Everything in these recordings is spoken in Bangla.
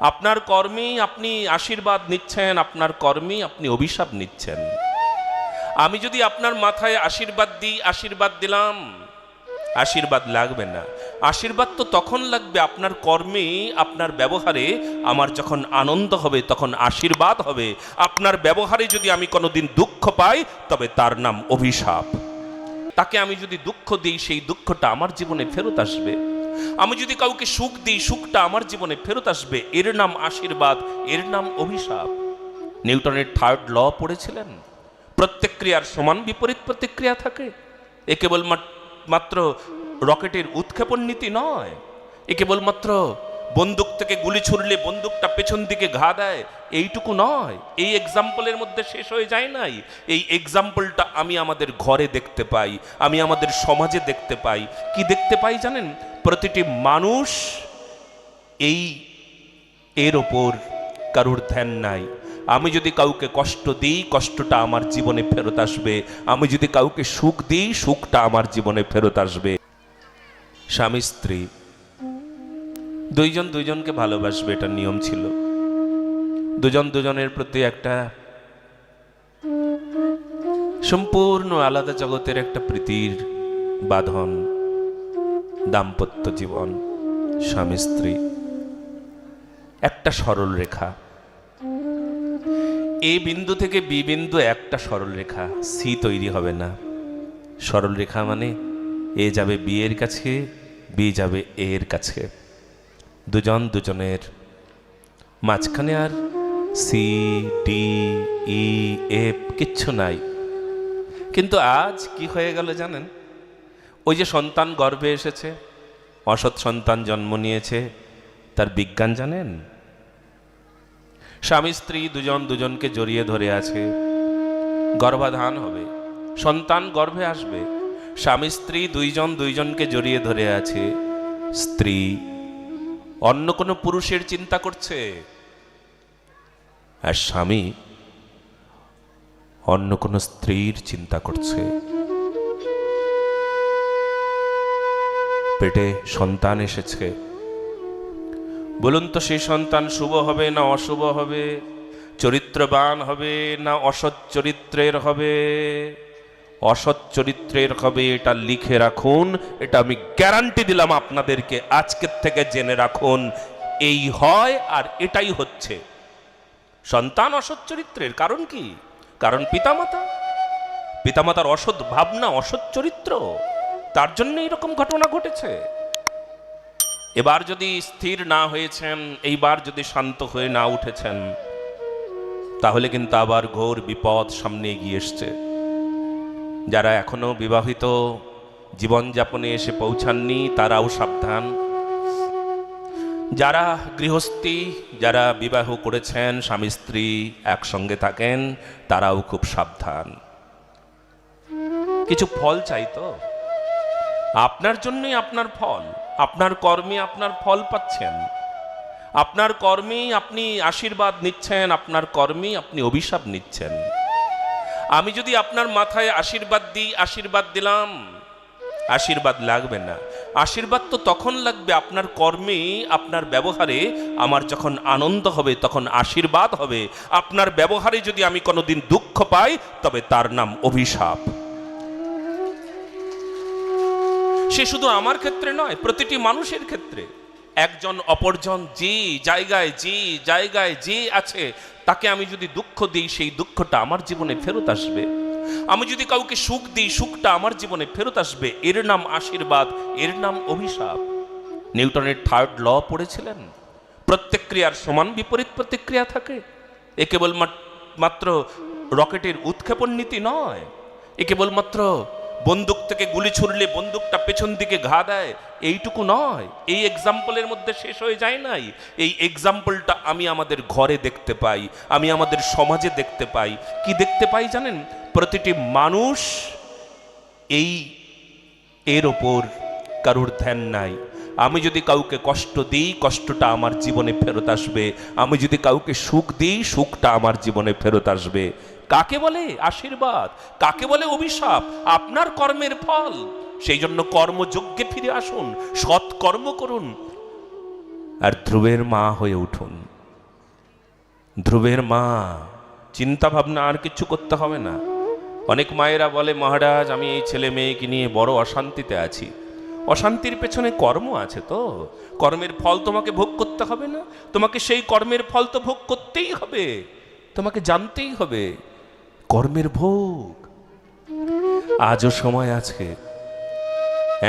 আপনার কর্মেই আপনি আশীর্বাদ নিচ্ছেন, আপনার কর্মেই আপনি অভিশাপ নিচ্ছেন। আমি যদি আপনার মাথায় আশীর্বাদ দিই, আশীর্বাদ দিলাম, আশীর্বাদ লাগবে না। আশীর্বাদ তো তখন লাগবে আপনার কর্মে, আপনার ব্যবহারে আমার যখন আনন্দ হবে তখন আশীর্বাদ হবে। আপনার ব্যবহারে যদি আমি কোনোদিন দুঃখ পাই তবে তার নাম অভিশাপ। তাকে আমি যদি দুঃখ দিই সেই দুঃখটা আমার জীবনে ফেরত আসবে। আমি যদি কাউকে সুখ দিই সুখটা আমার জীবনে ফেরত আসবে। এর নাম আশীর্বাদ, এর নাম অভিশাপ। নিউটনের থার্ড ল পড়েছিলেন, প্রত্যেক ক্রিয়ার সমান বিপরীত প্রতিক্রিয়া থাকে। এ কেবলমাত্র রকেটের উৎক্ষেপণ নীতি নয়, এ কেবলমাত্র বন্দুক থেকে গুলি ছুড়লে বন্দুকটা পেছন দিকে ঘা দেয় এইটুকু নয়। এই এক্সাম্পলের মধ্যে শেষ হয়ে যায় নাই। এই এক্সাম্পলটা আমি আমাদের ঘরে দেখতে পাই, আমি আমাদের সমাজে দেখতে পাই। কি দেখতে পাই জানেন? প্রতিটি মানুষ এর ওপর কারুর ধ্যান নাই। আমি যদি কাউকে কষ্ট দিই কষ্টটা আমার জীবনে ফেরত আসবে। আমি যদি কাউকে সুখ দিই সুখটা আমার জীবনে ফেরত আসবে। স্বামী স্ত্রী দুইজন দুইজনকে ভালোবাসবে, এটা নিয়ম ছিল। দুজন দুজনের প্রতি একটা সম্পূর্ণ আলাদা জগতের একটা প্রীতির বাঁধন, দাম্পত্য জীবন, স্বামী স্ত্রী একটা সরল রেখা। এ বিন্দু থেকে বি বিন্দু একটা সরল রেখা, সি তৈরি হবে না। সরল রেখা মানে এ যাবে বি এর কাছে, বি যাবে এ এর কাছে। দুজন দুজনের মাঝখানে আর সি ডি ই এফ কিচ্ছু নাই। কিন্তু আজ কি হয়ে গেল জানেন? ওই যে সন্তান গর্ভে এসেছে, অসৎ সন্তান জন্ম নিয়েছে, তার বিজ্ঞান জানেন? স্বামী স্ত্রী দুজন দুজনকে জড়িয়ে ধরে আছে, গর্ভাধান হবে, সন্তান গর্ভে আসবে। স্বামী স্ত্রী দুইজন দুইজনকে জড়িয়ে ধরে আছে। স্ত্রী অন্য কোনো পুরুষের চিন্তা করছে, আর স্বামী অন্য কোনো স্ত্রীর চিন্তা করছে। পেটে সন্তান এসেছে। বলুন তো সেই সন্তান শুভ হবে না অশুভ হবে? চরিত্রবান হবে না অসৎ চরিত্রের হবে? অসৎ চরিত্রের হবে, এটা লিখে রাখুন। এটা আমি গ্যারান্টি দিলাম আপনাদেরকে, আজকের থেকে জেনে রাখুন। এই হয় আর এটাই হচ্ছে। সন্তান অসৎ চরিত্রের কারণ কি? কারণ পিতামাতার অসৎ ভাবনা, অসৎ চরিত্র, তার জন্য এরকম ঘটনা ঘটেছে। এবার যদি স্থির না হয়েছেন, এইবার যদি শান্ত হয়ে না উঠেছেন, তাহলে কিন্তু আবার ঘোর বিপদ সামনে এগিয়ে এসছে। যারা এখনো বিবাহিত জীবনযাপনে এসে পৌঁছাননি তারাও সাবধান। যারা গৃহস্থী, যারা বিবাহ করেছেন, স্বামী স্ত্রী একসঙ্গে থাকেন, তারাও খুব সাবধান। কিছু ফল চাই তো, আপনার জন্যই আপনার ফল। আপনার কর্মে আপনার ফল পাচ্ছেন, আপনার কর্মেই আপনি আশীর্বাদ নিচ্ছেন, আপনার কর্মেই আপনি অভিশাপ নিচ্ছেন। আমি যদি আপনার মাথায় আশীর্বাদ দিই, আশীর্বাদ দিলাম, আশীর্বাদ লাগবে না। আশীর্বাদ তো তখন লাগবে আপনার কর্মে, আপনার ব্যবহারে আমার যখন আনন্দ হবে তখন আশীর্বাদ হবে। আপনার ব্যবহারে যদি আমি কোনোদিন দুঃখ পাই তবে তার নাম অভিশাপ। সে শুধু আমার ক্ষেত্রে নয়, প্রতিটি মানুষের ক্ষেত্রে। একজন অপরজন যে জায়গায় যে আছে, তাকে আমি যদি দুঃখ দিই সেই দুঃখটা আমার জীবনে ফেরত আসবে। আমি যদি কাউকে সুখ দিই সুখটা আমার জীবনে ফেরত আসবে। এর নাম আশীর্বাদ, এর নাম অভিশাপ। নিউটনের থার্ড ল পড়েছিলেন, প্রত্যেক ক্রিয়ার সমান বিপরীত প্রতিক্রিয়া থাকে। এ কেবলমাত্র রকেটের উৎক্ষেপণ নীতি নয়, এ কেবলমাত্র বন্দুক থেকে গুলি ছুড়লে বন্দুকটা পেছন দিকে ঘা দেয় এইটুকু নয়। এই এক্সাম্পলের মধ্যে শেষ হয়ে যায় নাই। এই এক্সাম্পলটা আমি আমাদের ঘরে দেখতে পাই, আমি আমাদের সমাজে দেখতে পাই। কি দেখতে পাই জানেন? প্রতিটি মানুষ এর ওপর কারুর ধ্যান নাই। আমি যদি কাউকে কষ্ট দিই কষ্টটা আমার জীবনে ফেরত আসবে। আমি যদি কাউকে সুখ দিই সুখটা আমার জীবনে ফেরত আসবে। কাকে বলে আশীর্বাদ, কাকে বলে অভিশাপ? আপনার কর্মের ফল। সেই জন্য কর্মযজ্ঞে ফিরে আসুন, সৎ কর্ম করুন, আর ধ্রুবের মা হয়ে উঠুন। ধ্রুবের মা চিন্তা ভাবনা আর কিছু করতে হবে না। অনেক মায়েরা বলে, মহারাজ আমি এই ছেলে মেয়েকে নিয়ে বড় অশান্তিতে আছি। অশান্তির পেছনে কর্ম আছে, তো কর্মের ফল তোমাকে ভোগ করতে হবে না? তোমাকে সেই কর্মের ফল তো ভোগ করতেই হবে, তোমাকে জানতেই হবে কর্মের ভোগ। আজও সময় আছে,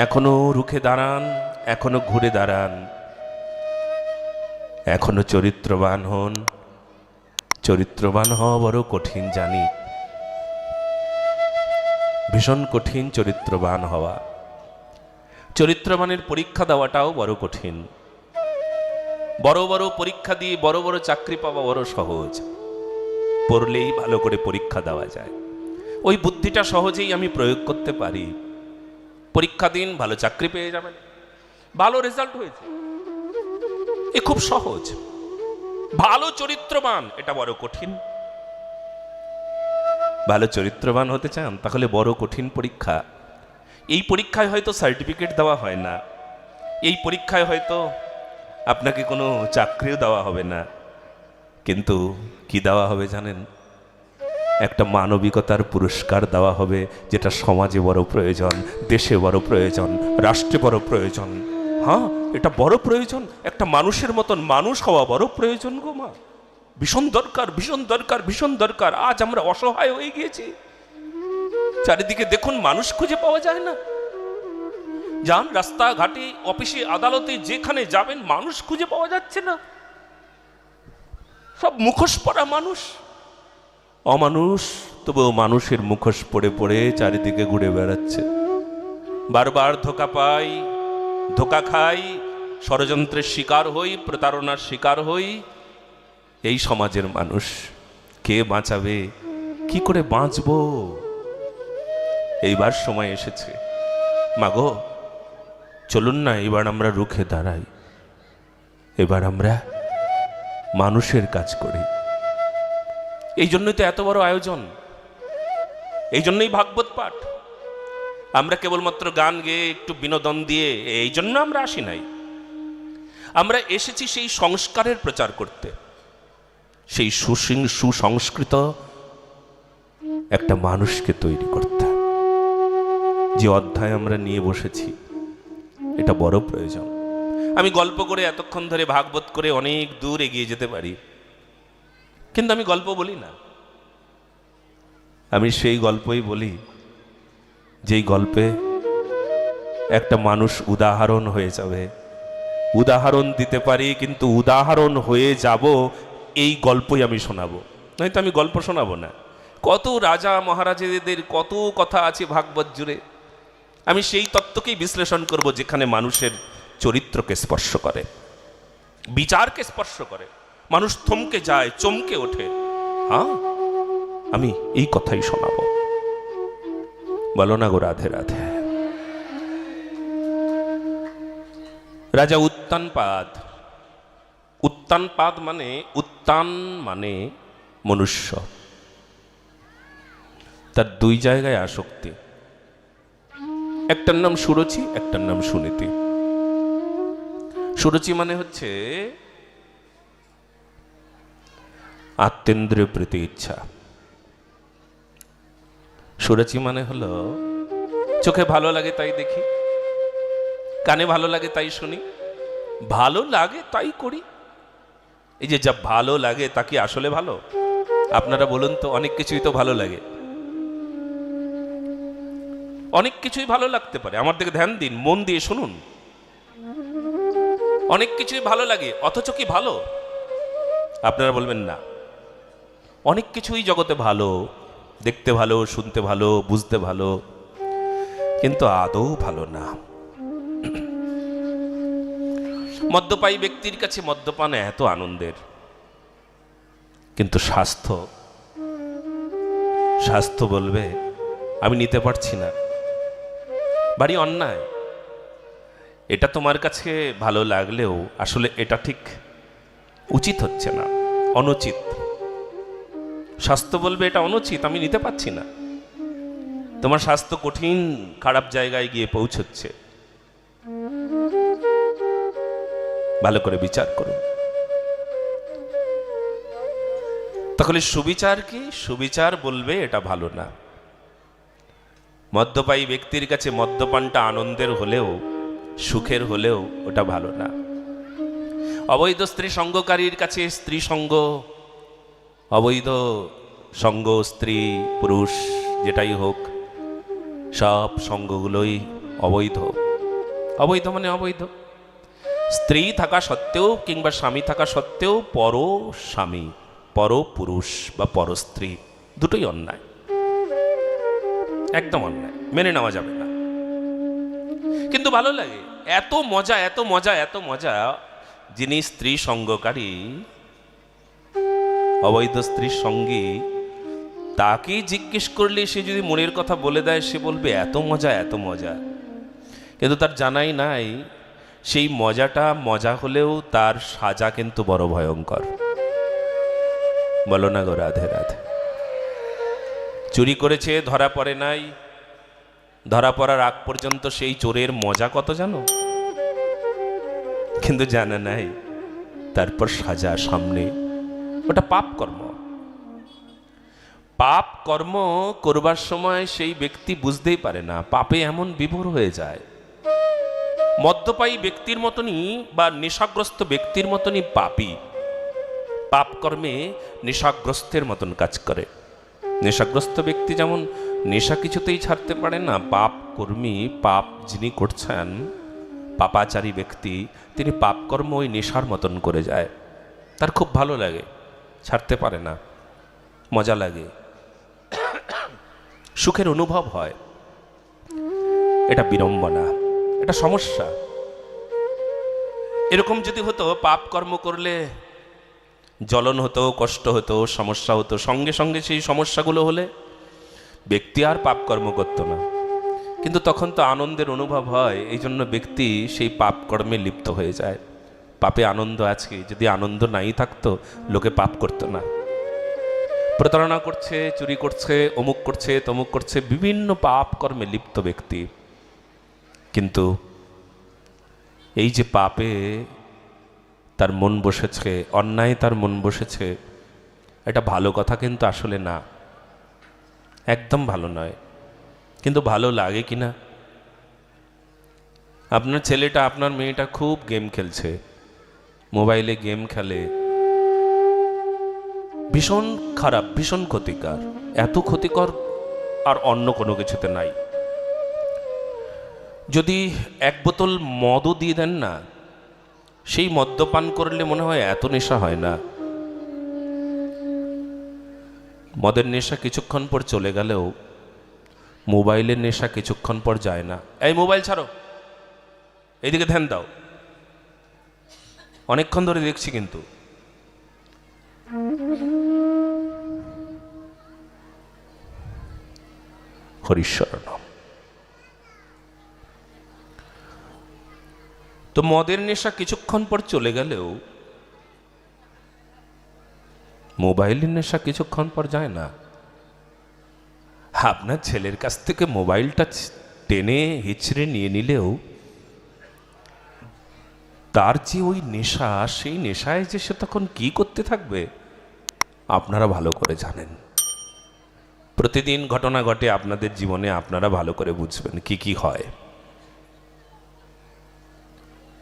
এখনো রুখে দাঁড়ান, এখনো ঘুরে দাঁড়ান, এখনো চরিত্রবান হন। চরিত্রবান হওয়া বড় কঠিন জানি, ভীষণ কঠিন চরিত্রবান হওয়া। চরিত্রবানের পরীক্ষা দেওয়াটাও বড় কঠিন। বড় বড় পরীক্ষা দিয়ে বড় বড় চাকরি পাওয়া বড় সহজ, পড়লেই ভালো করে পরীক্ষা দেওয়া যায়। ওই বুদ্ধিটা সহজেই আমি প্রয়োগ করতে পারি। পরীক্ষা দিন, ভালো চাকরি পেয়ে যাবেন, ভালো রেজাল্ট হয়েছে, এ খুব সহজ। ভালো চরিত্রবান এটা বড় কঠিন। ভালো চরিত্রবান হতে চান তাহলে বড় কঠিন পরীক্ষা। এই পরীক্ষায় হয়তো সার্টিফিকেট দেওয়া হয় না, এই পরীক্ষায় হয়তো আপনাকে কোনো চাকরিও দেওয়া হবে না, কিন্তু কি দেওয়া হবে জানেন? একটা মানবিকতার পুরস্কার দেওয়া হবে, যেটা সমাজে বড় প্রয়োজন, দেশে বড় প্রয়োজন, রাষ্ট্রে বড় প্রয়োজন। হ্যাঁ, এটা বড় প্রয়োজন। একটা মানুষের মতন মানুষ হওয়া বড় প্রয়োজন গো মা, ভীষণ দরকার, ভীষণ দরকার, ভীষণ দরকার। আজ আমরা অসহায় হয়ে গিয়েছি, চারিদিকে দেখুন মানুষ খুঁজে পাওয়া যায় না। যান রাস্তাঘাটে, অফিসে, আদালতে, যেখানে যাবেন মানুষ খুঁজে পাওয়া যাচ্ছে না। সব মুখোশ পরা মানুষ, অমানুষ, তবুও মানুষের মুখোশ পড়ে পড়ে চারিদিকে ঘুরে বেড়াচ্ছে। বারবার ধোকা পাই, ধোকা খাই, ষড়যন্ত্রের শিকার হই, প্রতারণার শিকার হই। এই সমাজের মানুষ কে বাঁচাবে? কি করে বাঁচবো? এইবার সময় এসেছে, মাগো চলুন না এবার আমরা রুখে দাঁড়াই, এবার আমরা মানুষের কাজ করি। এই জন্যই তো এত বড় আয়োজন, এই জন্যই ভাগবত পাঠ। আমরা কেবলমাত্র গান গেয়ে একটু বিনোদন দিয়ে এই জন্য আমরা আসি নাই। আমরা এসেছি সেই সংস্কারের প্রচার করতে, সেই সুসংস্কৃত একটা মানুষকে তৈরি করতে। যে অধ্যায় আমরা নিয়ে বসেছি এটা বড় প্রয়োজন। আমি গল্প করে এতক্ষণ ধরে ভাগবত করে অনেক দূর এগিয়ে যেতে পারি, কিন্তু আমি গল্প বলি না। আমি সেই গল্পই বলি যেই গল্পে একটা মানুষ উদাহরণ হয়ে যাবে। উদাহরণ দিতে পারি, কিন্তু উদাহরণ হয়ে যাব এই গল্পই আমি শোনাবো, নয়তো আমি গল্প শোনাবো না। কত রাজা মহারাজাদের কত কথা আছে ভাগবত জুড়ে। আমি সেই তত্ত্বকেই বিশ্লেষণ করব যেখানে মানুষের চরিত্রকে স্পর্শ করে, বিচারকে স্পর্শ করে, মানুষ থমকে যায়, চমকে ওঠে। হ্যাঁ, আমি এই কথাই শোনাবো। বলো না গো রাধে রাধে। রাজা উত্তানপাদ। উত্তানপাদ মানে, উত্তান মানে মনুষ্য। তার দুই জায়গায় আসক্তি, একটার নাম সুরুচি, একটার নাম সুনীতি। সুরুচি মানে হচ্ছে আত্মেন্দ্রিয় প্রীতি ইচ্ছা। সুরুচি মানে হলো চোখে ভালো লাগে তাই দেখি, কানে ভালো লাগে তাই শুনি, ভালো লাগে তাই করি। এই যে যা ভালো লাগে তা কি আসলে ভালো? আপনারা বলুন তো, অনেক কিছুই তো ভালো লাগে, অনেক কিছুই ভালো লাগতে পারে। আমার দিকে ধ্যান দিন, মন দিয়ে শুনুন। অনেক কিছুই ভালো লাগে, অথচ কি ভালো? আপনারা বলবেন না। অনেক কিছুই জগতে ভালো, দেখতে ভালো, শুনতে ভালো, বুঝতে ভালো, কিন্তু আদৌ ভালো না। মদ্যপায়ী ব্যক্তির কাছে মদ্যপান এত আনন্দের, কিন্তু স্বাস্থ্য বলবে আমি নিতে পারছি না, বাড়ি অন্যায়। এটা তোমার কাছে ভালো লাগলেও আসলে এটা ঠিক উচিত হচ্ছে না, অনুচিত। স্বাস্থ্য বলবে এটা অনুচিত, আমি নিতে পারছি না। তোমার স্বাস্থ্য কঠিন খারাপ জায়গায় গিয়ে পৌঁছচ্ছে। ভালো করে বিচার করুন। তাহলে সুবিচার কি? সুবিচার বলবে এটা ভালো না। মদ্যপায়ী ব্যক্তির কাছে মদ্যপানটা আনন্দের হলেও, সুখের হলেও ওটা ভালো না। অবৈধ স্ত্রী সঙ্গকারীর কাছে স্ত্রী সঙ্গ, অবৈধ সঙ্গ, স্ত্রী পুরুষ যেটাই হোক, সব সঙ্গগুলোই অবৈধ। অবৈধ মানে অবৈধ। স্ত্রী থাকা সত্ত্বেও কিংবা স্বামী থাকা সত্ত্বেও পর স্বামী, পর পুরুষ বা পর স্ত্রী দুটোই অন্যায়, একদম অন্যায়, মেনে নেওয়া যাবে না। কিন্তু ভালো লাগে, এত মজা, এত মজা, এত মজা। যিনি স্ত্রী সঙ্গকারী, অবৈধ স্ত্রীর সঙ্গী, তাকে জিজ্ঞেস করলে সে যদি মনের কথা বলে দেয়, সে বলবে এত মজা, এত মজা। কিন্তু তার জানাই নাই সেই মজাটা মজা হলেও তার সাজা কিন্তু বড় ভয়ঙ্কর। বলো না গো রাধে রাধে। চুরি করেছে, ধরা পড়ে নাই, ধরা পড়ার আগ পর্যন্ত সেই চোরের মজা কত জানো, কিন্তু জানা নাই তারপর সাজা সামনে। ওটা পাপ কর্ম। পাপ কর্ম করবার সময় সেই ব্যক্তি বুঝতেই পারে না, পাপে এমন বিভোর হয়ে যায়। মদ্যপায়ী ব্যক্তির মতনই বা নেশাগ্রস্ত ব্যক্তির মতনই পাপী, পাপ কর্মে নেশাগ্রস্তের মতন কাজ করে। নেশাগ্রস্ত ব্যক্তি যেমন নেশা কিছুতেই ছাড়তে পারে না, পাপ কর্মী, পাপ যিনি করছেন, পাপাচারী ব্যক্তি, তিনি পাপকর্ম ওই নেশার মতন করে যায়। তার খুব ভালো লাগে, ছাড়তে পারে না, মজা লাগে, সুখের অনুভব হয়। এটা বিড়ম্বনা, এটা সমস্যা। এরকম যদি হতো, পাপ কর্ম করলে জ্বলন হতো, কষ্ট হতো, সমস্যা হতো, সঙ্গে সঙ্গে সেই সমস্যাগুলো হলে ব্যক্তি আর পাপ কর্ম করতো না। কিন্তু তখন তো আনন্দের অনুভব হয়, এই জন্য ব্যক্তি সেই পাপ কর্মে লিপ্ত হয়ে যায়। পাপে আনন্দ আছে, যদি আনন্দ নাই থাকতো লোকে পাপ করতো না। প্রতারণা করছে, চুরি করছে, অমুক করছে, তমুক করছে, বিভিন্ন পাপ কর্মে লিপ্ত ব্যক্তি। কিন্তু এই যে পাপে তার মন বসেছে, অন্যায় তার মন বসেছে, এটা ভালো কথা কিন্তু আসলে না, একদম ভালো নয়। কিন্তু ভালো লাগে কি না? আপনার ছেলেটা, আপনার মেয়েটা খুব গেম খেলছে, মোবাইলে গেম খেলে, ভীষণ খারাপ, ভীষণ ক্ষতিকর। এত ক্ষতিকর আর অন্য কোনো কিছুতে নাই। যদি এক বোতল মদও দিয়ে দেন না, সেই মদ্যপান করলে মনে হয় এত নেশা হয় না। মদের নেশা কিছুক্ষণ পর চলে গেলেও মোবাইলের নেশা কিছুক্ষণ পর যায় না। এই মোবাইল ছাড়ো, এইদিকে ধ্যান দাও, অনেকক্ষণ ধরে দেখছি কিন্তু। হরিশ্বরণ। তো মদের নেশা কিছুক্ষণ পর চলে গেলেও মোবাইলের নেশা কিছুক্ষণ পর যায় না। আপনার ছেলের কাছ থেকে মোবাইলটা টেনে হিচড়ে নিয়ে নিলেও তার যে ওই নেশা, সেই নেশায় যে সে তখন কি করতে থাকবে আপনারা ভালো করে জানেন। প্রতিদিন ঘটনা ঘটে আপনাদের জীবনে, আপনারা ভালো করে বুঝবেন কি কি হয়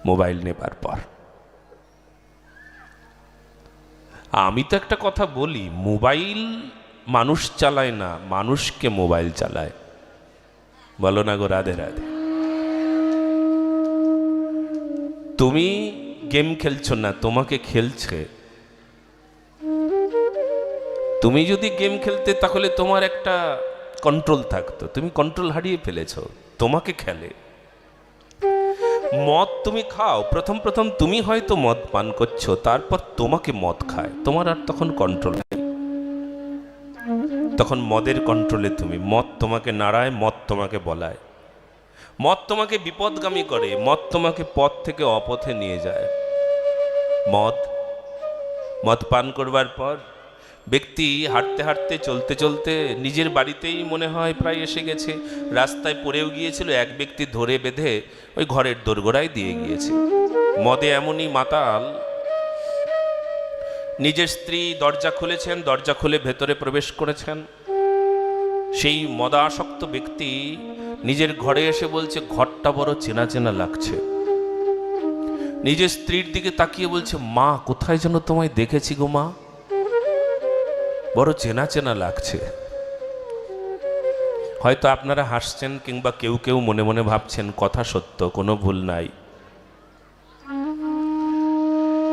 মোবাইল নেবার পর। আমি তো একটা কথা বলি, মোবাইল মানুষ চালায় না, মানুষকে মোবাইল চালায়। বলো না গো রাধে রাধে। তুমি গেম খেলছো না, তোমাকে খেলছে। তুমি যদি গেম খেলতে তাহলে তোমার একটা কন্ট্রোল থাকতো, তুমি কন্ট্রোল হারিয়ে ফেলেছো, তোমাকে খেলে। মদ তুমি খাও, প্রথম প্রথম তুমি হয়তো মদ পান করছো, তারপর তোমাকে মদ খায়, তোমার আর তখন কন্ট্রোল নেই। তখন মদের কন্ট্রোলে তুমি, মদ তোমাকে নাড়ায়, মদ তোমাকে বলায়, মদ তোমাকে বিপদগামী করে, মদ তোমাকে পথ থেকে অপথে নিয়ে যায়। মদ পান করবার পর ব্যক্তি হাঁটতে হাঁটতে, চলতে চলতে নিজের বাড়িতেই মনে হয় প্রায় এসে গেছে, রাস্তায় পড়েও গিয়েছিল, এক ব্যক্তি ধরে বেঁধে ওই ঘরের দোরগোড়ায় দিয়ে গিয়েছে। মদে এমনই মাতাল, নিজের স্ত্রী দরজা খুলেছেন, দরজা খুলে ভেতরে প্রবেশ করেছেন। সেই মদাসক্ত ব্যক্তি নিজের ঘরে এসে বলছে, ঘরটা বড় চেনা চেনা লাগছে। নিজের স্ত্রীর দিকে তাকিয়ে বলছে, মা কোথায় যেন তোমায় দেখেছি গো মা, বড় চেনা চেনা লাগছে। হয়তো আপনারা হাসছেন, কিংবা কেউ কেউ মনে মনে ভাবছেন কথা সত্য, কোনো ভুল নাই।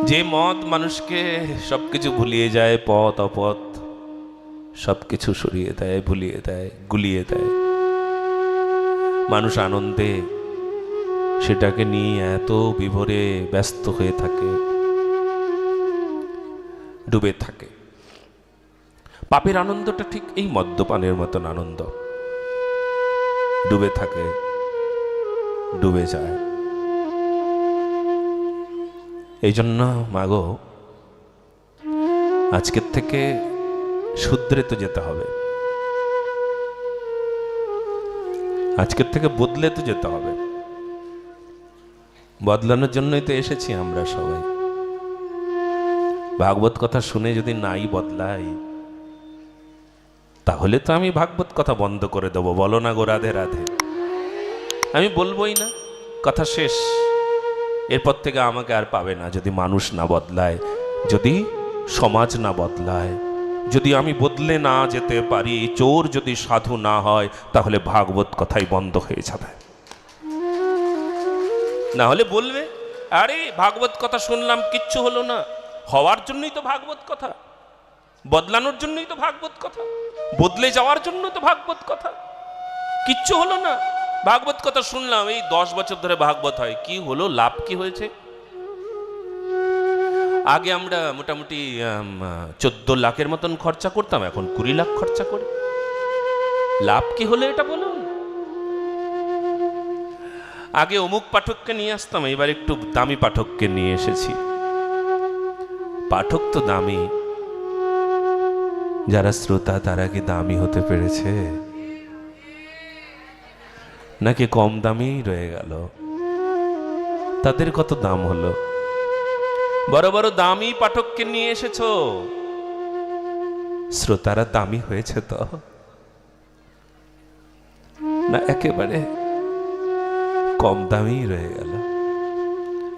যে মদ মানুষকে সবকিছু ভুলিয়ে যায়, পথ অপথ সবকিছু সরিয়ে দেয়, ভুলিয়ে দেয়, গুলিয়ে দেয়, মানুষ আনন্দে সেটাকে নিয়ে এত বিভোরে ব্যস্ত হয়ে থাকে, ডুবে থাকে। পাপের আনন্দটা ঠিক এই মদ্যপানের মতন আনন্দ, ডুবে থাকে, ডুবে যায়। এই জন্য মাগো, আজকের থেকে শুধরে তো যেতে হবে, আজকের থেকে বদলে তো যেতে হবে। বদলানোর জন্যই তো এসেছি আমরা সবাই। ভাগবত কথা শুনে যদি নাই বদলাই, তাহলে তো আমি ভাগবত কথা বন্ধ করে দেবো। বলো না গো রাধে রাধে, আমি বলবোই না, কথা শেষ। এরপর থেকে আমাকে আর পাবে না, যদি মানুষ না বদলায়, যদি সমাজ না বদলায়, যদি আমি বদলে না যেতে পারি, চোর যদি সাধু না হয়, তাহলে ভাগবত কথাই বন্ধ হয়ে যাবে। না হলে বলবে, আরে ভাগবত কথা শুনলাম কিচ্ছু হলো না। হওয়ার জন্যই তো ভাগবত কথা, বদলানোর জন্যই তো ভাগবত কথা, বদলে যাওয়ার জন্য তো ভাগবত কথা। কিচ্ছু হলো না, ভাগবত কথা শুনলাম, এই 10 বছর ধরে ভাগবত হয়, কি হলো, লাভ কি হয়েছে? আগে আমরা মোটামুটি 14 লাখের মতন খরচা করতাম, এখন 20 লাখ খরচা করি। লাভ কি হলো এটা বলুন? আগে অমুক পাঠককে নিয়ে আসতাম, এবার একটু দামি পাঠককে নিয়ে এসেছি। পাঠক তো দামি, যারা শ্রোতা তারা কি দামি হতে পেরেছে, নাকি কম দামি রয়ে গেল? তাদের কত দাম হলো? বড় বড় দামি পাঠককে নিয়ে এসেছো, শ্রোতারা দামি হয়েছে তো না, একেবারে কম দামি রয়ে গেল?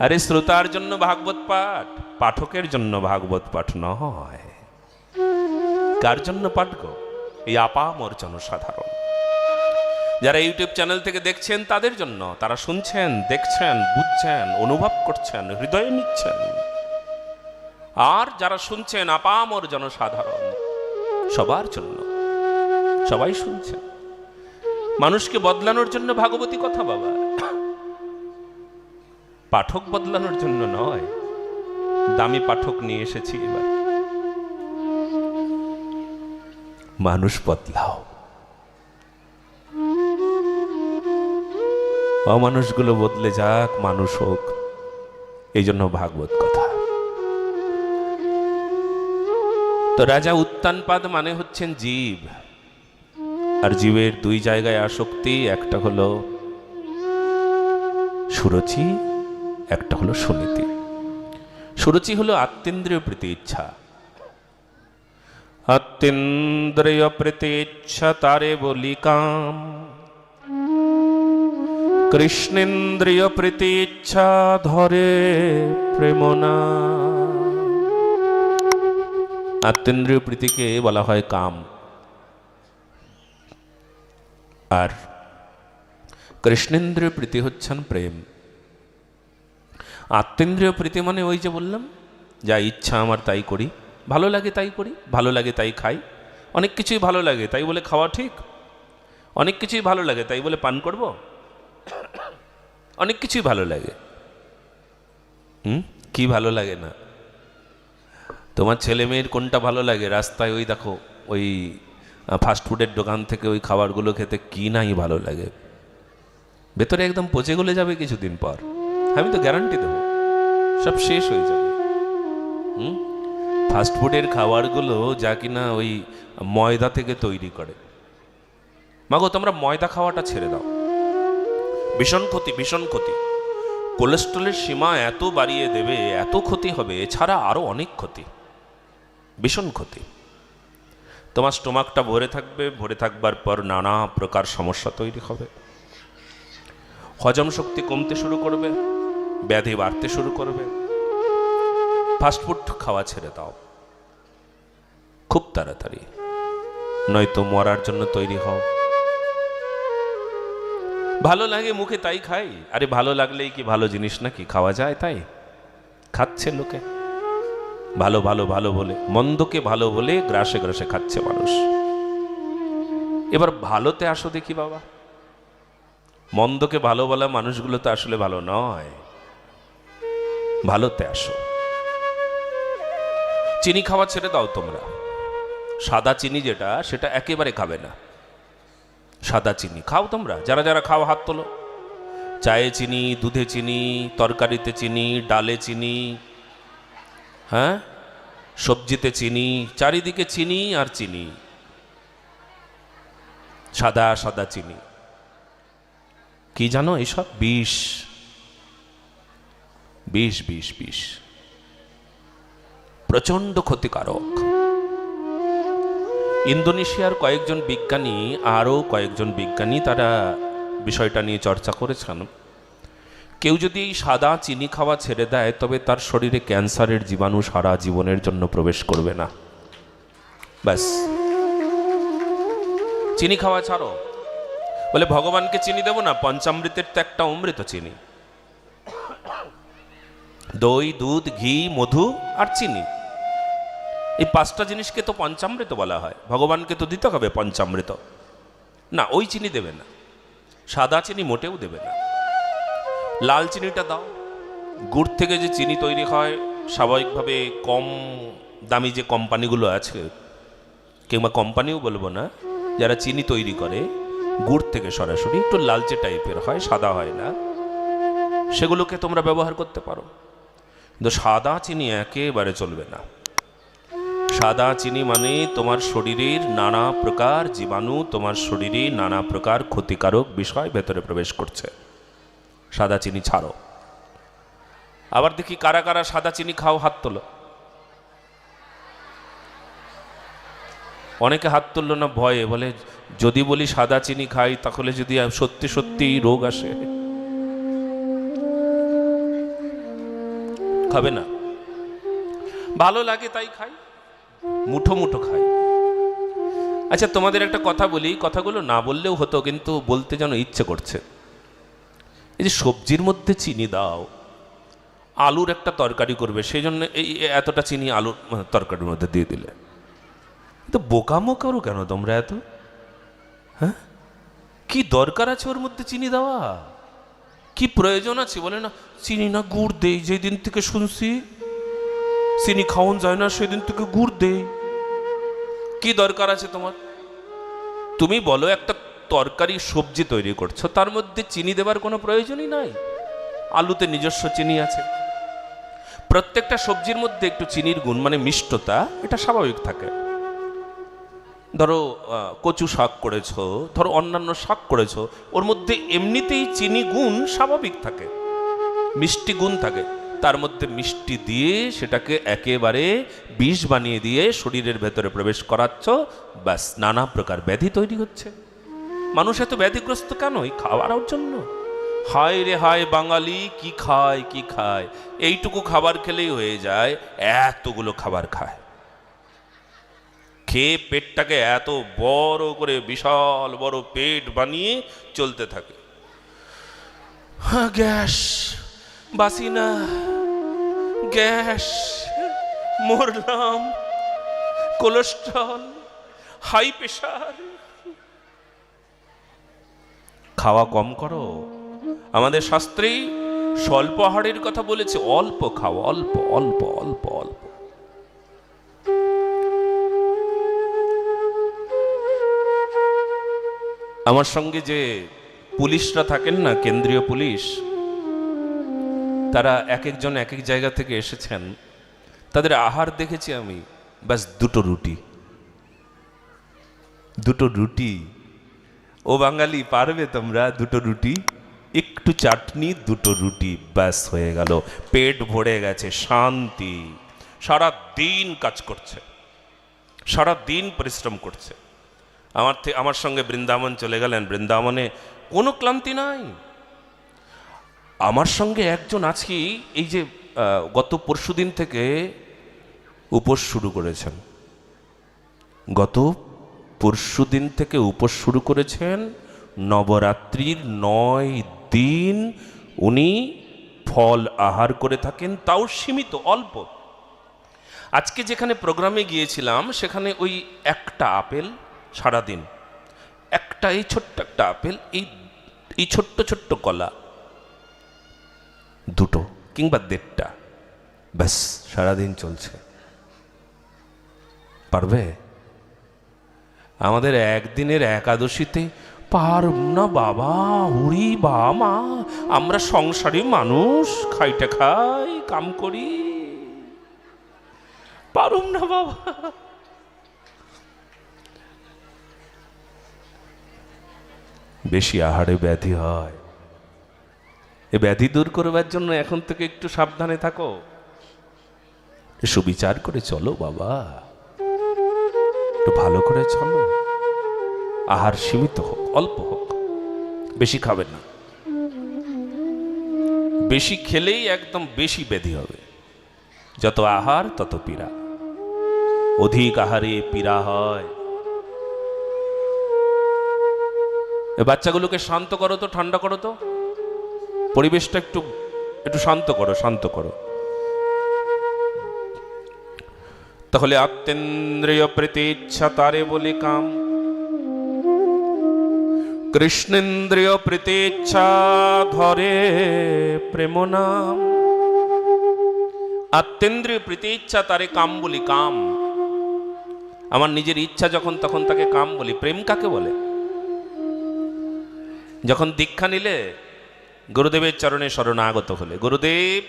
আরে শ্রোতার জন্য ভাগবত পাঠ, পাঠকের জন্য ভাগবত পাঠ নয়। কার জন্য পাঠ গো? এই আপামর জনসাধারণ যারা ইউটিউব চ্যানেল থেকে দেখছেন তাদের জন্য। তারা শুনছেন, দেখছেন, বুঝছেন, অনুভব করছেন, হৃদয়ে নিচ্ছেন। আর যারা শুনছেন আপামর জনসাধারণ, সবার জন্য, সবাই শুনছেন। মানুষকে বদলানোর জন্য ভাগবতী কথা বাবা, পাঠক বদলানোর জন্য নয়। দামি পাঠক নিয়ে এসেছি এবার। মানুষ বদলাও, অমানুষগুলো বদলে যাক, মানুষ হোক, এই জন্য ভাগবত কথা। তো রাজা উত্তানপাদ মানে হচ্ছেন জীব, আর জীবের 2 জায়গায় আসক্তি, একটা হলো সুরুচি, একটা হলো সুনীতি। সুরুচি হলো আত্মেন্দ্রিয় প্রীতি ইচ্ছা। আত্মেন্দ্রিয় প্রীতি ইচ্ছা তারে বলি কাম, কৃষ্ণেন্দ্রিয় প্রীতি ইচ্ছা ধরে প্রেম নাম। আত্মেন্দ্রিয় প্রীতিকে বলা হয় কাম, আর কৃষ্ণেন্দ্রিয় প্রীতি হচ্ছেন প্রেম। আত্মেন্দ্রিয় প্রীতি মানে ওই যে বললাম, যা ইচ্ছা আমার তাই করি, ভালো লাগে তাই করি, ভালো লাগে তাই খাই। অনেক কিছুই ভালো লাগে তাই বলে খাওয়া ঠিক, অনেক কিছুই ভালো লাগে তাই বলে পান করব, অনেক কিছুই ভালো লাগে। কি ভালো লাগে না? তোমার ছেলে মেয়ের কোনটা ভালো লাগে? রাস্তায় ওই দেখো, ওই ফাস্টফুডের দোকান থেকে ওই খাবারগুলো খেতে কি নাই ভালো লাগে, ভেতরে একদম পচে গলে যাবে কিছুদিন পর, আমি তো গ্যারান্টি দেবো, সব শেষ হয়ে যাবে। ফাস্টফুডের খাবারগুলো যা কিনা ওই ময়দা থেকে তৈরি করে। মাগো তোমরা ময়দা খাওয়াটা ছেড়ে দাও, ভীষণ ক্ষতি, ভীষণ ক্ষতি। কোলেস্ট্রলের সীমা এত বাড়িয়ে দেবে, এত ক্ষতি হবে, এছাড়া আরো অনেক ক্ষতি। ভীষণ ক্ষতি। তোমার স্টোমাকটা ভরে থাকবে, ভরে থাকবার পর নানা প্রকার সমস্যা তৈরি হবে, হজম শক্তি কমতে শুরু করবে, ব্যাধি বাড়তে শুরু করবে। ফাস্টফুড খাওয়া ছেড়ে দাও খুব তাড়াতাড়ি, নয়তো মরার জন্য তৈরি হও। ভালো লাগে মুখে তাই খাই, আরে ভালো লাগলেই কি ভালো জিনিস নাকি খাওয়া যায়? তাই খাচ্ছে লোকে, ভালো ভালো ভালো বলে, মন্দকে ভালো বলে গ্রাসে গ্রাসে খাচ্ছে মানুষ। এবার ভালোতে আসো দেখি বাবা, মন্দকে ভালো বলা মানুষগুলো তো আসলে ভালো নয়, ভালোতে আসো। চিনি খাওয়া ছেড়ে দাও তোমরা, সাদা চিনি যেটা সেটা একেবারে খাবে না। সাদা চিনি খাও তোমরা, যারা যারা খাও হাত তোলো। চায়ে চিনি, দুধে চিনি, তরকারিতে চিনি, ডালে চিনি, হ্যাঁ সবজিতে চিনি, চারিদিকে চিনি আর চিনি, সাদা সাদা চিনি। কি জানো এইসব বিষ, বিষ বিষ বিষ, প্রচন্ড ক্ষতিকারক। ইন্দোনেশিয়ার কয়েকজন বিজ্ঞানী, আরও কয়েকজন বিজ্ঞানী তারা বিষয়টা নিয়ে চর্চা করেছেন। কেউ যদি এই সাদা চিনি খাওয়া ছেড়ে দেয় তবে তার শরীরে ক্যান্সারের জীবাণু সারা জীবনের জন্য প্রবেশ করবে না। ব্যাস, চিনি খাওয়া ছাড়ো। বলে ভগবানকে চিনি দেব না, পঞ্চামৃতের তো একটা অমৃত চিনি, দই, দুধ, ঘি, মধু আর চিনি, এই পাঁচটা জিনিসকে তো পঞ্চামৃত বলা হয়। ভগবানকে তো দিতে হবে পঞ্চামৃত, না ওই চিনি দেবে না, সাদা চিনি মোটেও দেবে না। লাল চিনিটা দাও। গুড় থেকে যে চিনি তৈরি হয়, স্বাভাবিকভাবে কম দামি যে কোম্পানিগুলো আছে, কিংবা কোম্পানিও বলবো না, যারা চিনি তৈরি করে গুড় থেকে সরাসরি, একটু লালচে টাইপের হয়, সাদা হয় না, সেগুলোকে তোমরা ব্যবহার করতে পারো। কিন্তু সাদা চিনি একেবারে চলবে না। সাদা চিনি মানে তোমার শরীরের নানা প্রকার জীবাণু, তোমার শরীরে নানা প্রকার ক্ষতিকারক বিষয় ভেতরে প্রবেশ করছে। সাদা চিনি ছাড়ো। আবার দেখি কারা কারা সাদা চিনি খাও, হাত তোলো। অনেকে হাত তুললো না ভয়ে, বলে যদি বলি সাদা চিনি খাই তাহলে যদি সত্যি সত্যি রোগ আসে। খাবে না, ভালো লাগে তাই খাই, মুঠো মুঠো খাই। আচ্ছা তোমাদের একটা কথা বলি, কথাগুলো না বললেও হতো কিন্তু বলতে যেন ইচ্ছে করছে। এই যে সবজির মধ্যে চিনি দাও, আলুর একটা তরকারি করবে, সেই জন্য এই এতটা চিনি আলুর তরকারির মধ্যে দিয়ে দিলে, তো বোকামো করো কেন তোমরা এত? হ্যাঁ, কি দরকার আছে ওর মধ্যে চিনি দেওয়া? কি প্রয়োজন আছে? বলে না চিনি না গুড় দেই, যেদিন থেকে শুনছি চিনি খাওয়ান যায় না সেদিন থেকে গুড় দেই। কি দরকার আছে তোমার? তুমি বলো একটা তরকারি সবজি তৈরি করছো, তার মধ্যে চিনি দেবার কোনো প্রয়োজনই নাই। আলুতে নিজস্ব চিনি আছে, প্রত্যেকটা সবজির মধ্যে একটু চিনির গুণ মানে মিষ্টতা, এটা স্বাভাবিক থাকে। ধরো কচু শাক করেছো, ধরো অন্যান্য শাক করেছো, ওর মধ্যে এমনিতেই চিনি গুণ স্বাভাবিক থাকে, মিষ্টি গুণ থাকে। তার মধ্যে মিষ্টি দিয়ে সেটাকে একেবারে বিষ বানিয়ে দিয়ে শরীরের ভেতরে প্রবেশ করাচ্ছ, ব্যাস নানা প্রকার ব্যাধি তৈরি হচ্ছে। মানুষ এত ব্যাধিগ্রস্ত কেন? এই খাওয়ার জন্য। হায় রে হায়, বাঙালি কি খায় কি খায়, এইটুকু খাবার খেলেই হয়ে যায়, এতগুলো খাবার খায়, খেয়ে পেটটাকে এত বড় করে বিশাল বড় পেট বানিয়ে চলতে থাকে। গ্যাস, বাসিনা, গ্যাস, মরলাম, কোলেস্ট্রল, হাই প্রেশার। খাওয়া কম করো। আমাদের শাস্ত্রে স্বল্প আহারের কথা বলেছে, অল্প খাও, অল্প অল্প অল্প অল্প। আমার সঙ্গে যে পুলিশরা থাকেন না, কেন্দ্রীয় পুলিশ, তারা এক একজন এক এক জায়গা থেকে এসেছেন। তাদের আহার দেখেছি আমি, ব্যাস দুটো রুটি, দুটো রুটি। ও বাঙালি পারবে তোমরা? দুটো রুটি, একটু চাটনি, দুটো রুটি, ব্যাস হয়ে গেল, পেট ভরে গেছে, শান্তি, সারা দিন কাজ করছে। সারা দিন পরিশ্রম করছে। আমার সঙ্গে বৃন্দাবন চলে গেলেন, বৃন্দাবনে কোনো ক্লান্তি নাই। আমার সঙ্গে একজন আজকে এই যে গত পরশুদিন থেকে উপোস শুরু করেছেন, গত পরশুদিন থেকে উপোস শুরু করেছেন। নবরাত্রির 9 দিন উনি ফল আহার করে থাকেন, তাও সীমিত, অল্প। আজকে যেখানে প্রোগ্রামে গিয়েছিলাম সেখানে ওই একটা আপেল সারাদিন, একটা এই ছোট্ট একটা আপেল, এই ছোট্ট ছোট্ট কলা, দুটো কিংবা 1.5টা, ব্যাস সারাদিন চলছে। পারবে? আমাদের একদিনের একাদশীতে পারব না বাবা, হুড়ি বা মা, আমরা সংসারী মানুষ, খাইটা খাই, কাম করি, পারব না বাবা। বেশি আহারে ব্যাধি হয়। এ ব্যাধি দূর করবার জন্য এখন থেকে একটু সাবধানে থাকো, সুবিচার করে চলো বাবা, একটু ভালো করে চলো। আহার সীমিত হোক, অল্প হোক, বেশি খাবে না। বেশি খেলেই একদম বেশি ব্যাধি হবে। যত আহার তত পীড়া, অধিক আহারে পীড়া হয়। এ বাচ্চাগুলোকে শান্ত করো তো, ঠান্ডা করো তো, পরিবেশটা একটু শান্ত করো, শান্ত করো। তাহলে আত্মেন্দ্রিয় প্রীতি ইচ্ছা তারে বলে কাম, কৃষ্ণেন্দ্রিয় প্রীতি ইচ্ছা ধরে প্রেম নাম। আত্মেন্দ্রিয় প্রীতি ইচ্ছা তারে কাম বলি কাম। আমার নিজের ইচ্ছা যখন তখন তাকে কাম বলি। প্রেম কাকে বলে? যখন দীক্ষা নিলে, গুরুদেবের চরণে শরণাগত হলে, গুরুদেব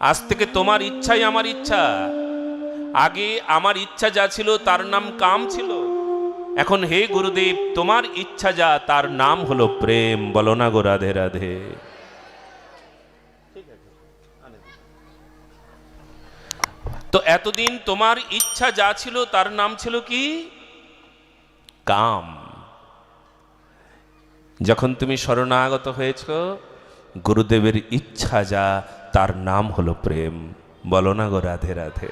আজ থেকে তোমার ইচ্ছাই আমার ইচ্ছা। আগে আমার ইচ্ছা যা ছিল তার নাম কাম ছিল, এখন হে গুরুদেব তোমার ইচ্ছা যা তার নাম হলো প্রেম। বলো না গো রাধে রাধে। তো এতদিন তোমার ইচ্ছা যা ছিল তার নাম ছিল কি? কাম। যখন তুমি শরণাগত হয়েছ, গুরুদেবের ইচ্ছা যা তার নাম হলো প্রেম। বলো না গো রাধে রাধে।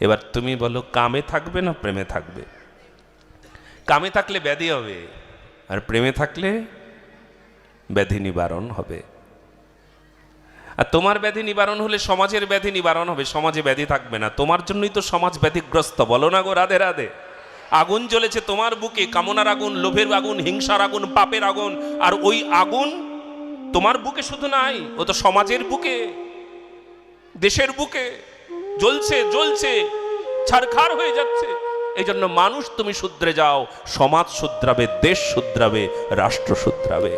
এবার তুমি বলো, কামে থাকবে না প্রেমে থাকবে? কামে থাকলে ব্যাধি হবে, আর প্রেমে থাকলে ব্যাধি নিবারণ হবে। আর তোমার ব্যাধি নিবারণ হলে সমাজের ব্যাধি নিবারণ হবে, সমাজে ব্যাধি থাকবে না। তোমার জন্যই তো সমাজ ব্যাধিগ্রস্ত। বলো না গো রাধে রাধে। আগুন জ্বলেছে তোমার বুকে, কামনার আগুন, লোভের আগুন, হিংসার আগুন, পাপের আগুন। আর ওই আগুন তোমার বুকে শুধু নাই, ও তো সমাজের বুকে, দেশের বুকে জ্বলছে, জ্বলছে, ছারখার হয়ে যাচ্ছে। এই জন্য মানুষ তুমি শুধরে যাও, সমাজ শুধরাবে, দেশ শুধরাবে, রাষ্ট্র শুধরাবে।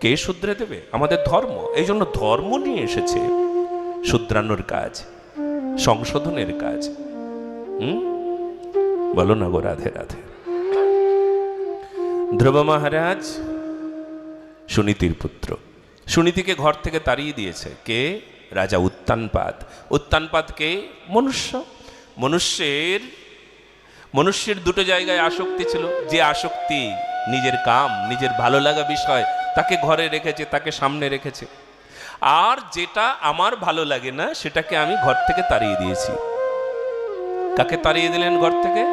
কে শুধরে দেবে? আমাদের ধর্ম। এই জন্য ধর্ম নিয়ে এসেছে শুধরানোর কাজ, সংশোধনের কাজ। বলো না গো রাধে রাধে। ধ্রুব মহারাজ সুনীতির পুত্র, সুনীতিকে ঘর থেকে তাড়িয়ে দিয়েছে কে? রাজা উত্তানপাদ। উত্তানপাদ কে? মনুষ্য। মনুষ্যের দুটো জায়গায় আসক্তি ছিল। যে আসক্তি নিজের কাম, নিজের ভালো লাগা বিষয়, তাকে ঘরে রেখেছে, তাকে সামনে রেখেছে। আর যেটা আমার ভালো লাগে না সেটাকে আমি ঘর থেকে তাড়িয়ে দিয়েছি। কাকে তাড়িয়ে দিলেন ঘর থেকে?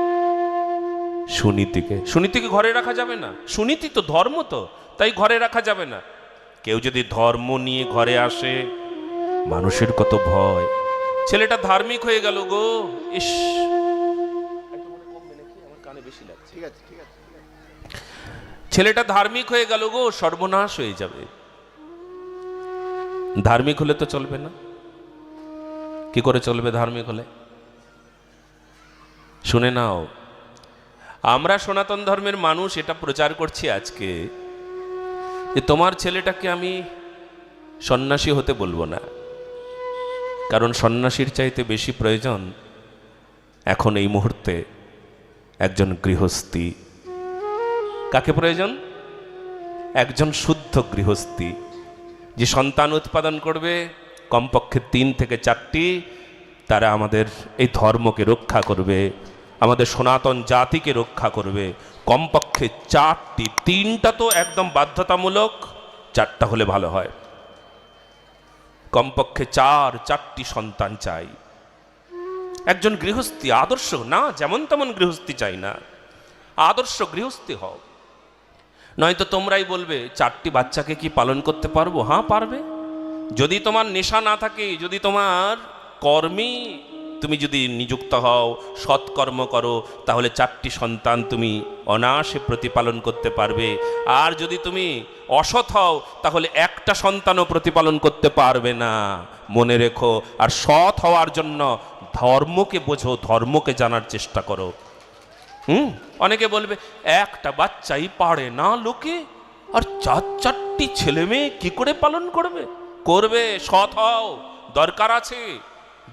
সুনীতিকে। সুনীতিকে ঘরে রাখা যাবে না। সুনীতি তো ধর্ম, তো তাই ঘরে রাখা যাবে না। কেউ যদি ধর্ম নিয়ে ঘরে আসে, মানুষের কত ভয়। ছেলেটা ধার্মিক হয়ে গেল গো, ইস, ছেলেটা ধার্মিক হয়ে গেল গো, সর্বনাশ হয়ে যাবে। ধার্মিক হলে তো চলবে না। কি করে চলবে ধার্মিক হলে? শুনে নাও, আমরা সনাতন ধর্মের মানুষ এটা প্রচার করছি আজকে যে তোমার ছেলেটাকে আমি সন্ন্যাসী হতে বলবো না, কারণ সন্ন্যাসীর চাইতে বেশি প্রয়োজন এখন এই মুহূর্তে একজন গৃহস্থী। কাকে প্রয়োজন? একজন শুদ্ধ গৃহস্থী, যে সন্তান উৎপাদন করবে কমপক্ষে 3 থেকে 4টি, তারা আমাদের এই ধর্মকে রক্ষা করবে, আমাদের সনাতন জাতিকে রক্ষা করবে। কমপক্ষে 4টি, 3টা তো একদম বাধ্যতামূলক, 4টা হলে ভালো হয়। কমপক্ষে 4টি সন্তান চাই। একজন গৃহস্থী আদর্শ না, যেমন তেমন গৃহস্থী চাই না, আদর্শ গৃহস্থী হও। নয়তো তোমরাই বলবে 4টি বাচ্চাকে কি পালন করতে পারবো? হ্যাঁ পারবে। যদি তোমার নেশা না থাকে, যদি তোমার কর্মী তুমি যদি নিযুক্ত হও, সৎকর্ম করো, তাহলে 4টি সন্তান তুমি অনায়াসে প্রতিপালন করতে পারবে। আর যদি তুমি অসৎ হও, তাহলে একটা সন্তানও প্রতিপালন করতে পারবে না, মনে রেখো। আর সৎ হওয়ার জন্য ধর্মকে বোঝো, ধর্মকে জানার চেষ্টা করো। অনেকে বলবে একটা বাচ্চাই পারে না লোকে, আর 4টি ছেলে মেয়ে কি করে পালন করবে? করবে, সৎ হও, দরকার আছে।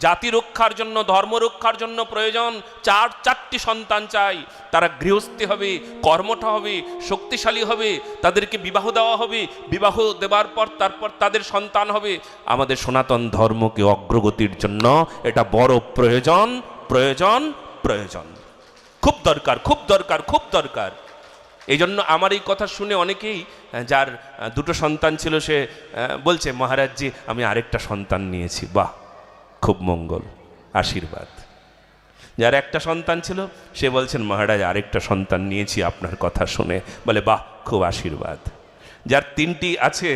জাতি রক্ষার জন্য, ধর্ম রক্ষার জন্য প্রয়োজন 4টি সন্তান চাই। তারা গৃহস্থী হবে, কর্মঠা হবে, শক্তিশালী হবে, তাদেরকে বিবাহ দেওয়া হবে, বিবাহ দেওয়ার পর তারপর তাদের সন্তান হবে। আমাদের সনাতন ধর্মকে অগ্রগতির জন্য এটা বড় প্রয়োজন, প্রয়োজন, প্রয়োজন। খুব দরকার, খুব দরকার, খুব দরকার। এই জন্য আমার এই কথা শুনে অনেকেই, যার 2টো সন্তান ছিল, সে বলছে মহারাজজি আমি আরেকটা সন্তান নিয়েছি। বাহ, খুব মঙ্গল, আশীর্বাদ। যার একটা সন্তান ছিল সে বলছেন মহারাজ আরেকটা সন্তান নিয়েছি আপনার কথা শুনে, বলে বাহ, খুব আশীর্বাদ। যার 3টি আছে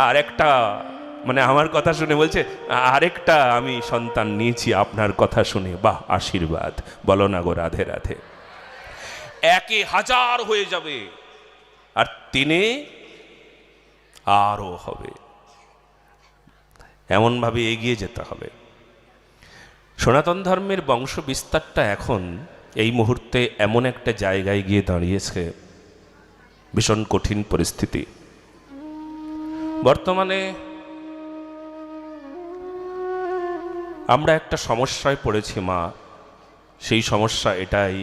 আর একটা, মানে আমার কথা শুনে বলছে আরেকটা আমি সন্তান নিয়েছি আপনার কথা শুনে, বাহ, আশীর্বাদ। বলো না গো রাধে রাধে। 1000 হয়ে যাবে, আর 3 আরো হবে। এমনভাবে এগিয়ে যেতে হবে। সনাতন ধর্মের বংশ বিস্তারটা এখন এই মুহূর্তে এমন একটা জায়গায় গিয়ে দাঁড়িয়েছে, ভীষণ কঠিন পরিস্থিতি। বর্তমানে আমরা একটা সমস্যায় পড়েছি মা। সেই সমস্যা এটাই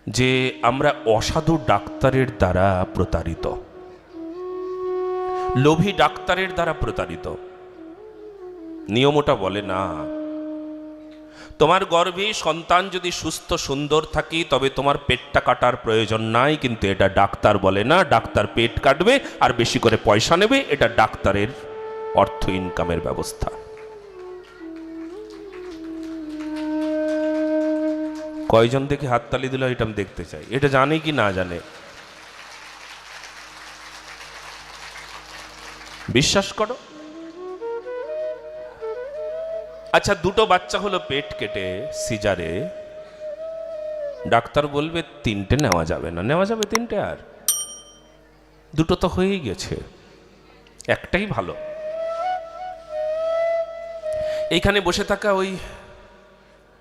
যে আমরা অসাধু ডাক্তারের দ্বারা প্রতারিত, লোভী ডাক্তারের দ্বারা প্রতারিত। নিয়মটা বলে না, তোমার গর্ভে সন্তান যদি সুস্থ সুন্দর থাকে তবে তোমার পেটটা কাটার প্রয়োজন নাই, কিন্তু এটা ডাক্তার বলে না। ডাক্তার পেট কাটবে আর বেশি করে পয়সা নেবে, এটা ডাক্তারের অর্থ ইনকামের ব্যবস্থা। কয়জন দেখে হাততালি দিল এটা আমি দেখতে চাই। এটা জানে কি না জানে? বিশ্বাস করো। আচ্ছা, 2টো বাচ্চা হলো পেট কেটে সিজারে, ডাক্তার বলবে 3টে নেওয়া যাবে না। নেওয়া যাবে 3টে? আর 2টো তো হয়েই গেছে, একটাই ভালো। এইখানে বসে থাকা ওই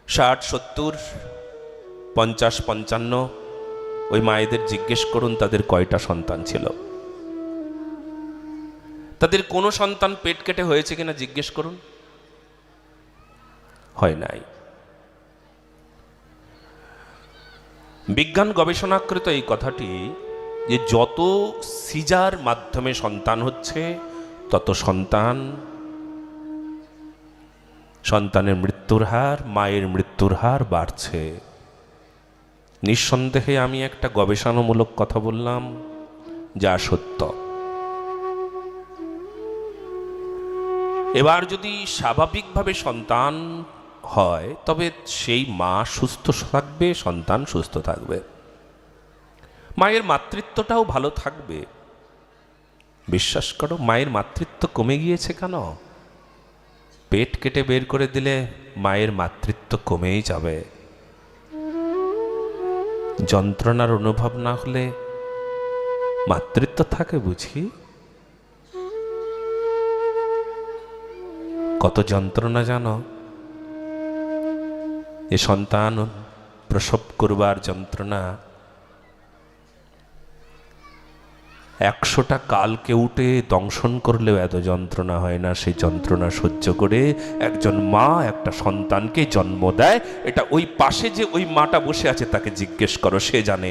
60, 70, 50, 55 ওই মায়েদের জিজ্ঞেস করুন তাদের কয়টা সন্তান ছিল। তাদের কোনো সন্তান পেট কেটে হয়েছে কিনা জিজ্ঞেস করুন, হয় নাই। বিজ্ঞান গবেষণাকৃত এই কথাটি যে যত সিজার মাধ্যমে সন্তান হচ্ছে তত সন্তানের মৃত্যুর হার, মায়ের মৃত্যুর হার বাড়ছে। নিঃসন্দেহে আমি একটা গবেষণামূলক কথা বললাম, যা সত্য। এবার যদি স্বাভাবিকভাবে সন্তান হয় তবে সেই মা সুস্থ থাকবে, সন্তান সুস্থ থাকবে, মায়ের মাতৃত্বটাও ভালো থাকবে। বিশ্বাস করো, মায়ের মাতৃত্ব কমে গিয়েছে কেন? পেট কেটে বের করে দিলে মায়ের মাতৃত্ব কমেই যাবে। যন্ত্রণার অনুভব না হলে মাতৃত্ব থাকে বুঝি? কত যন্ত্রণা জানো? এ সন্তান প্রসব করবার যন্ত্রণা, 100টা কালকে উঠে দংশন করলেও এত যন্ত্রণা হয় না। সেই যন্ত্রণা সহ্য করে একজন মা একটা সন্তানকে জন্ম দেয়। এটা ওই পাশে যে ওই মাটা বসে আছে তাকে জিজ্ঞেস করো, সে জানে।